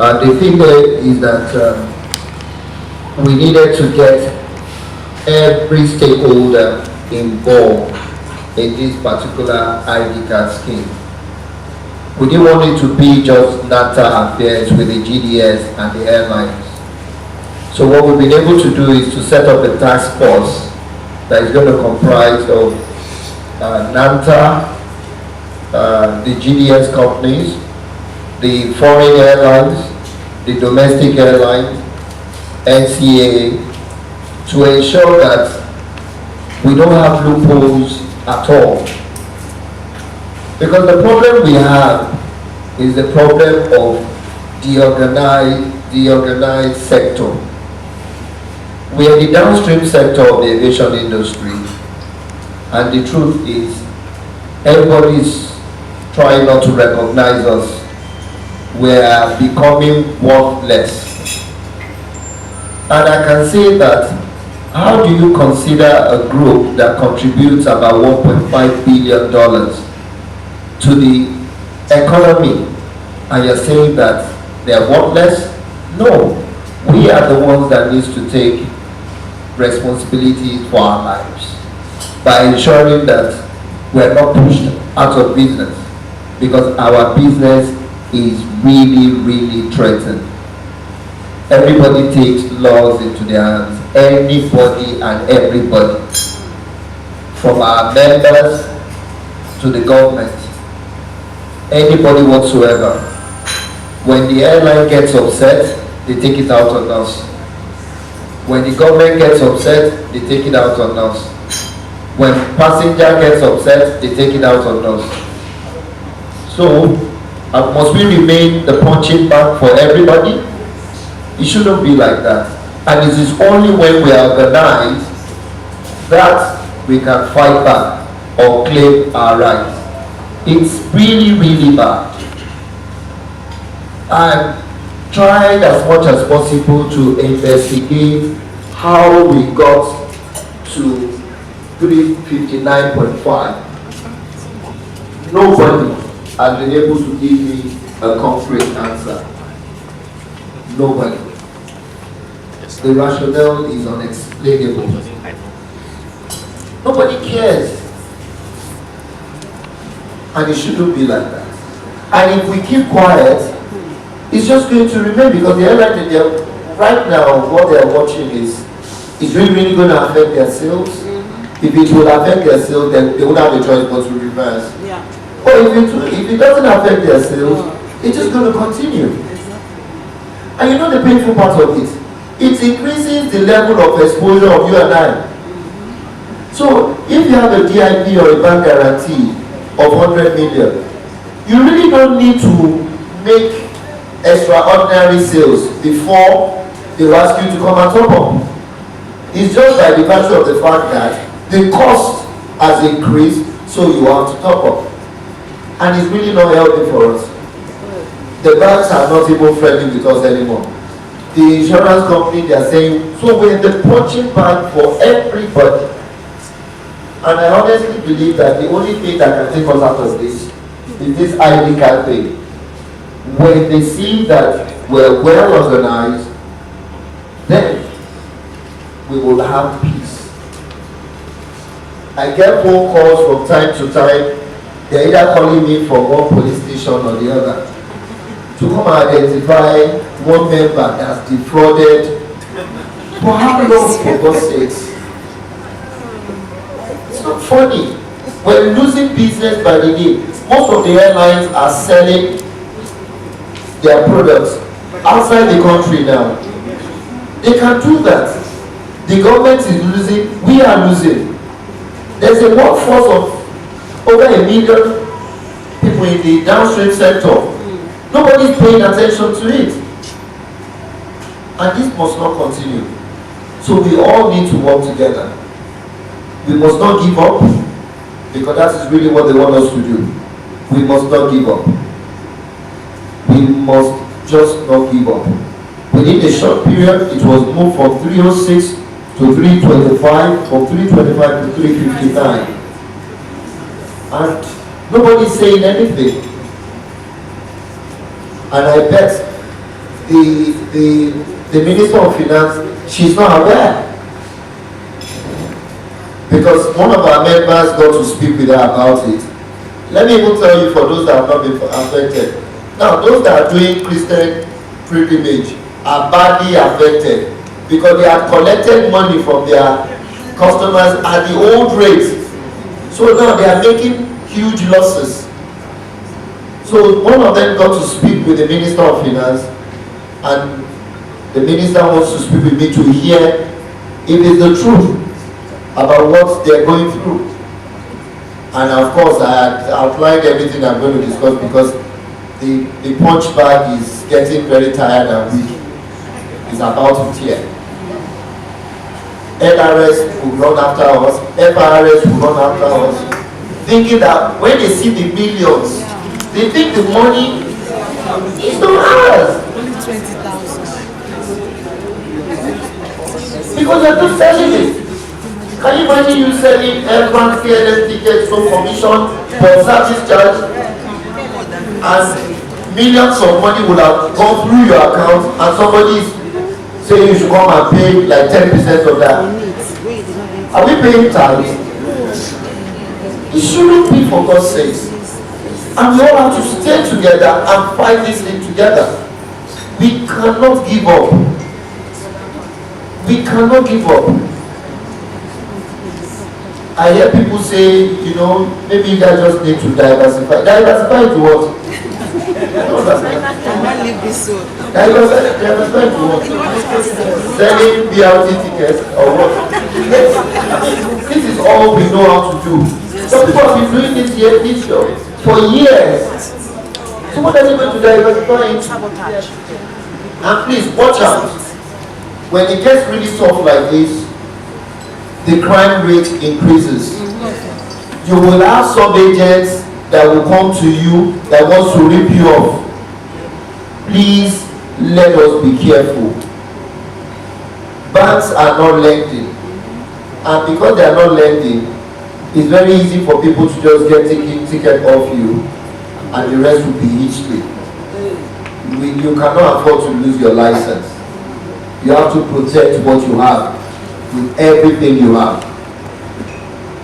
The thing there is that we needed to get every stakeholder involved in this particular ID card scheme. We didn't want it to be just Nanta affairs with the GDS and the airlines. So what we've been able to do is to set up a task force that is going to comprise of Nanta, the GDS companies, the foreign airlines, the domestic airlines, NCAA, to ensure that we don't have loopholes at all. Because the problem we have is the problem of the organized sector. We are the downstream sector of the aviation industry, and the truth is everybody's trying not to recognize us. We are becoming worthless. And I can say that, how do you consider a group that contributes about $1.5 billion to the economy, and you're saying that they are worthless? No, we are the ones that needs to take responsibility for our lives by ensuring that we're not pushed out of business, because our business is really threatened. Everybody takes laws into their hands, anybody and everybody, from our members to the government, anybody whatsoever. When the airline gets upset, they take it out on us. When the government gets upset, they take it out on us. When passenger gets upset, they take it out on us. So, must we remain the punching bag for everybody? It shouldn't be like that. And it is only when we are organized that we can fight back or claim our rights. It's really bad. I've tried as much as possible to investigate how we got to 359.5. Nobody has been able to give me a concrete answer. Nobody. The rationale is unexplainable. Nobody cares. And it shouldn't be like that. And if we keep quiet, it's just going to remain, because the airline, right now, what they are watching is really going to affect their sales. If it will affect their sales, then they would have a choice but to reverse. Yeah. But if it doesn't affect their sales, it's just going to continue. And you know the painful part of it? It increases the level of exposure of you and I. So if you have a DIP or a bank guarantee of 100 million, you really don't need to make extraordinary sales before they will ask you to come and top up. It's just by the virtue of the fact that the cost has increased, so you have to top up. And it's really not healthy for us. The banks are not even friendly with us anymore. The insurance company, they are saying, so we're the punching bag for everybody. And I honestly believe that the only thing that can take us out of this is this ID card thing. When they see that we're well organized, then we will have peace. I get phone calls from time to time. They're either calling me from one police station or the other to come and identify one member that's defrauded. For how long, for God's sakes? It's not funny. We're losing business by the day. Most of the airlines are selling their products outside the country now. They can do that. The government is losing, we are losing. There's a workforce of over 1 million people in the downstream sector. Nobody's paying attention to it. And this must not continue. So we all need to work together. We must not give up, because that is really what they want us to do. We must not give up. We must just not give up. Within a short period, it was moved from 306 to 325, from 325 to 359. And nobody's saying anything. And I bet the Minister of Finance, she's not aware. Because one of our members got to speak with her about it. Let me even tell you, for those that have not been affected. Now, those that are doing Christian pilgrimage are badly affected because they have collected money from their customers at the old rate. So now they are making huge losses. So one of them got to speak with the Minister of Finance, and the minister wants to speak with me to hear if it's the truth about what they're going through. And of course, I had outlined everything I'm going to discuss because the punch bag is getting very tired and weak. It's about to tear. LRS will run after us, FRS will run after us, thinking that when they see the millions, they think the money is not ours. Only 20,000. Because they're just selling it. Can you imagine you selling aircraft fearless tickets to commission for service charge, and millions of money would have gone through your account, and somebody say you should come and pay like 10% of that? Are we paying tax? It shouldn't be, for God's sake. And we all have to stay together and fight this thing together. We cannot give up. We cannot give up. I hear people say, you know, maybe you guys just need to diversify. Diversify to what? Diversify to what? Selling BRT tickets or what? This is all we know how to do. Some people have been doing this year, this year, for years. So what are they going to diversify into? And please watch out. When it gets really tough like this, the crime rate increases. You will have some agents that will come to you that wants to rip you off. Please let us be careful. Banks are not lending, and because they are not lending, it's very easy for people to just get ticket off you, and the rest will be history. You cannot afford to lose your license. You have to protect what you have with everything you have.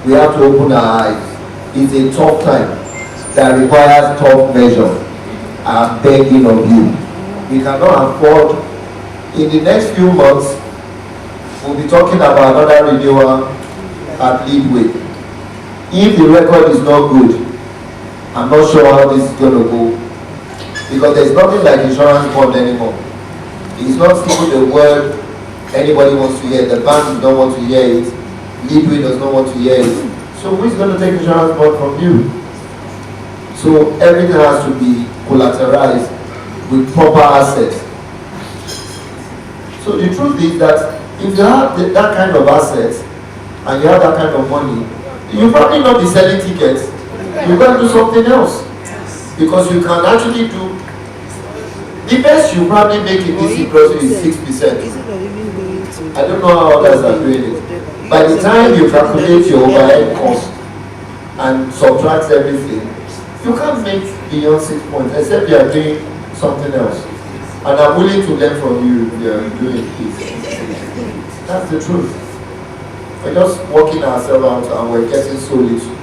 We have to open our eyes. It's a tough time that requires tough measures. I'm begging of you. We cannot afford. In the next few months, we'll be talking about another renewal at Leadway. If the record is not good, I'm not sure how this is going to go, because there's nothing like insurance bond anymore. It's not even the word anybody wants to hear. The bank don't want to hear it. Leadway does not want to hear it. So who is going to take insurance bond from you? So everything has to be collateralized with proper assets. So the truth is that if you have that kind of assets and you have that kind of money, you probably not be selling tickets. You got to do something else, because you can actually do the best you probably make in this industry is 6%. I don't know how others are doing it. By the time you calculate your overhead cost and subtract everything, you can't make beyond 6 points, except you are doing something else. And I'm willing to learn from you if you are doing this. That's the truth. We're just working ourselves out and we're getting so little.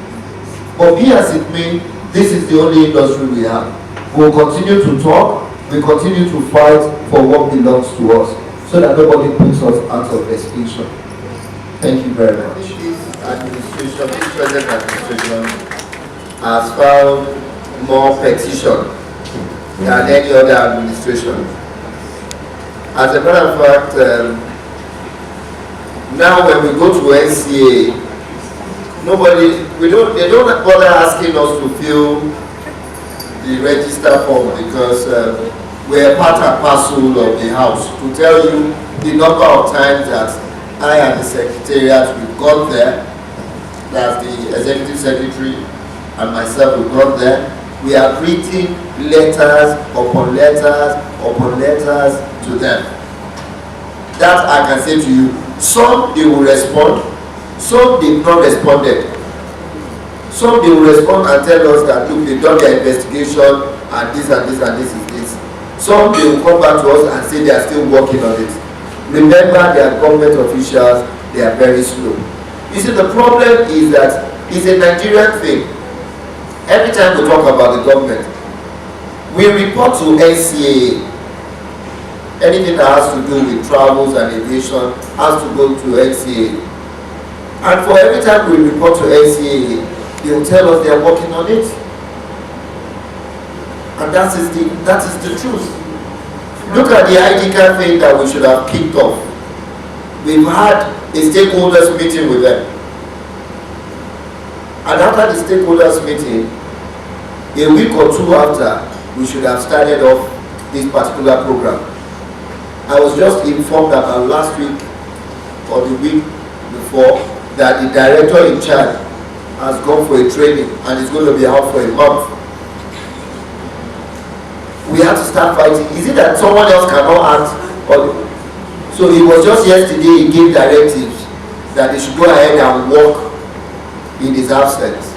But be as it may, this is the only industry we have. We'll continue to talk, we continue to fight for what belongs to us, so that nobody puts us out of extinction. Thank you very much. This administration, this present administration, has found more petition than any other administration. As a matter of fact, now when we go to NCA, they don't bother asking us to fill the register form, because we're part and parcel of the house. To tell you the number of times that I and the secretariat, we've got there, that the executive secretary and myself, we've got there, we have written letters upon letters upon letters to them. That I can say to you. Some they will respond, some they've not responded. Some they will respond and tell us that look, they've done their investigation and this and this and this is this. Some they will come back to us and say they are still working on it. Remember, they are government officials, they are very slow. You see, the problem is that it's a Nigerian thing. Every time we talk about the government, we report to NCAA. Anything that has to do with travels and aviation has to go to NCAA. And for every time we report to NCAA, they will tell us they are working on it. And that is the truth. Look at the ID card thing that we should have kicked off. We've had a stakeholders meeting with them. And after the stakeholders meeting, a week or two after, we should have started off this particular program. I was just informed about last week or the week before that the director in charge has gone for a training and is going to be out for a month. We have to start fighting. Is it that someone else cannot act? So it was just yesterday he gave directives that they should go ahead and work in his absence.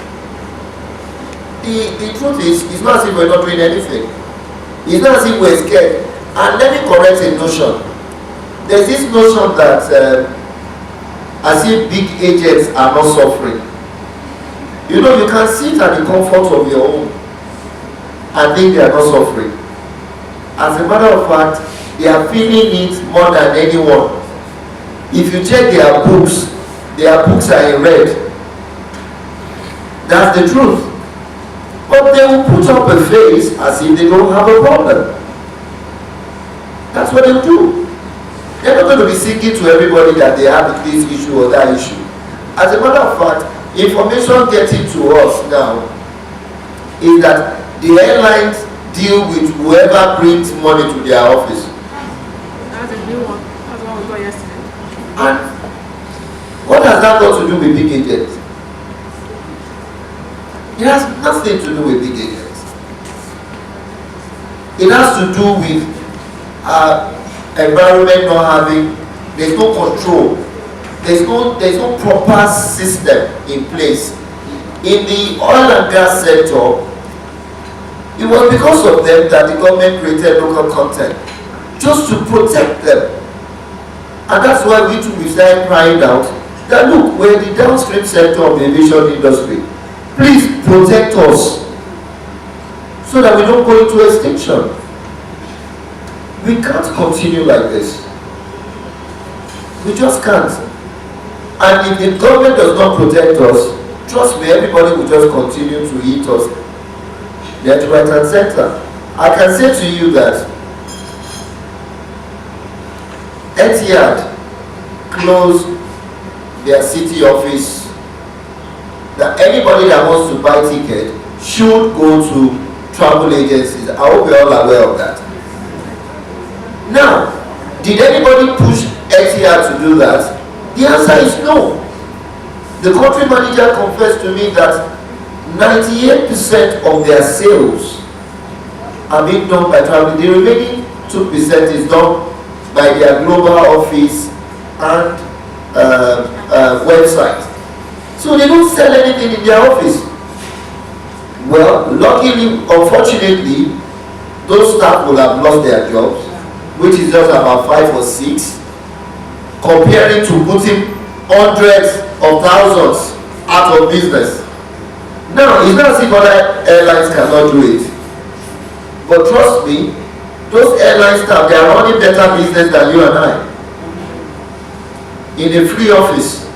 The truth is, it's not as if we're not doing anything. It's not as if we're scared. And let me correct a notion. There's this notion that as if big agents are not suffering. You know, you can sit at the comfort of your home and think they are not suffering. As a matter of fact, they are feeling it more than anyone. If you check their books are in red. That's the truth. But they will put up a face as if they don't have a problem. That's what they do. They're not going to be singing to everybody that they have this issue or that issue. As a matter of fact, information getting to us now is that the airlines deal with whoever brings money to their office. That's a new one. That's what we got yesterday. And what has that got to do with big agents? It has nothing to do with big agents. It has to do with environment not having, there's no control. There's no proper system in place. In the oil and gas sector, it was because of them that the government created local content, just to protect them. And that's why we started crying out that look, we're the downstream sector of the aviation industry. Please protect us so that we don't go into extinction. We can't continue like this. We just can't. And if the government does not protect us, trust me, everybody will just continue to eat us left, right, and center. I can say to you that Etihad closed their city office, that anybody that wants to buy ticket should go to travel agencies. I hope you're all aware of that. Now, did anybody push Etihad to do that? The answer is no. The country manager confessed to me that 98% of their sales are being done by traveling. The remaining 2% is done by their global office and website. So they don't sell anything in their office. Well, luckily, unfortunately, those staff will have lost their jobs, which is just about 5 or 6, comparing to putting hundreds of thousands out of business. Now, it's not as if other airlines cannot do it. But trust me, those airline staff, they are running better business than you and I. In a free office.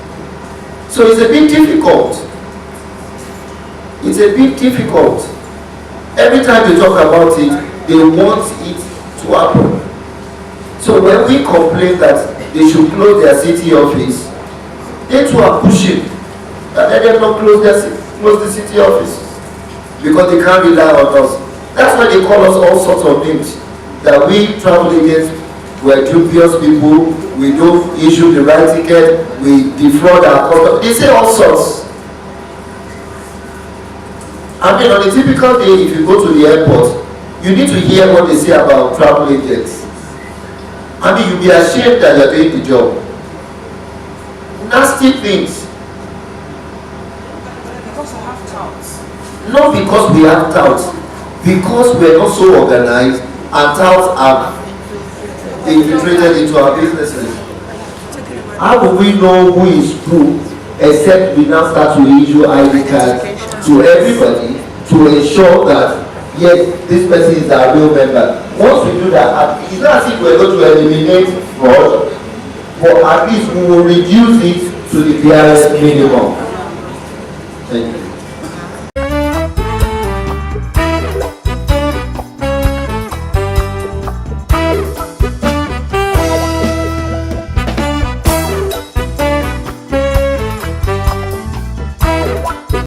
So it's a bit difficult. It's a bit difficult. Every time they talk about it, they want it to happen. So when we complain that they should close their city office, they too are pushing that they do not close the city office because they can't rely on us. That's why they call us all sorts of names. That we travel agents, we're dubious people, we don't issue the right ticket, we defraud our customers. They say all sorts. I mean, on a typical day, if you go to the airport, you need to hear what they say about travel agents. I mean, you'll be ashamed that you're doing the job. Nasty things. Because I have touts. Not because we have touts, because we're not so organized and touts have infiltrated into our businesses. How will we know who is who except we now start to issue ID cards to everybody to ensure that yes, this person is our real member. Once we do that, it's not as if we're going to eliminate fraud, but at least we will reduce it to the barest minimum. Thank you.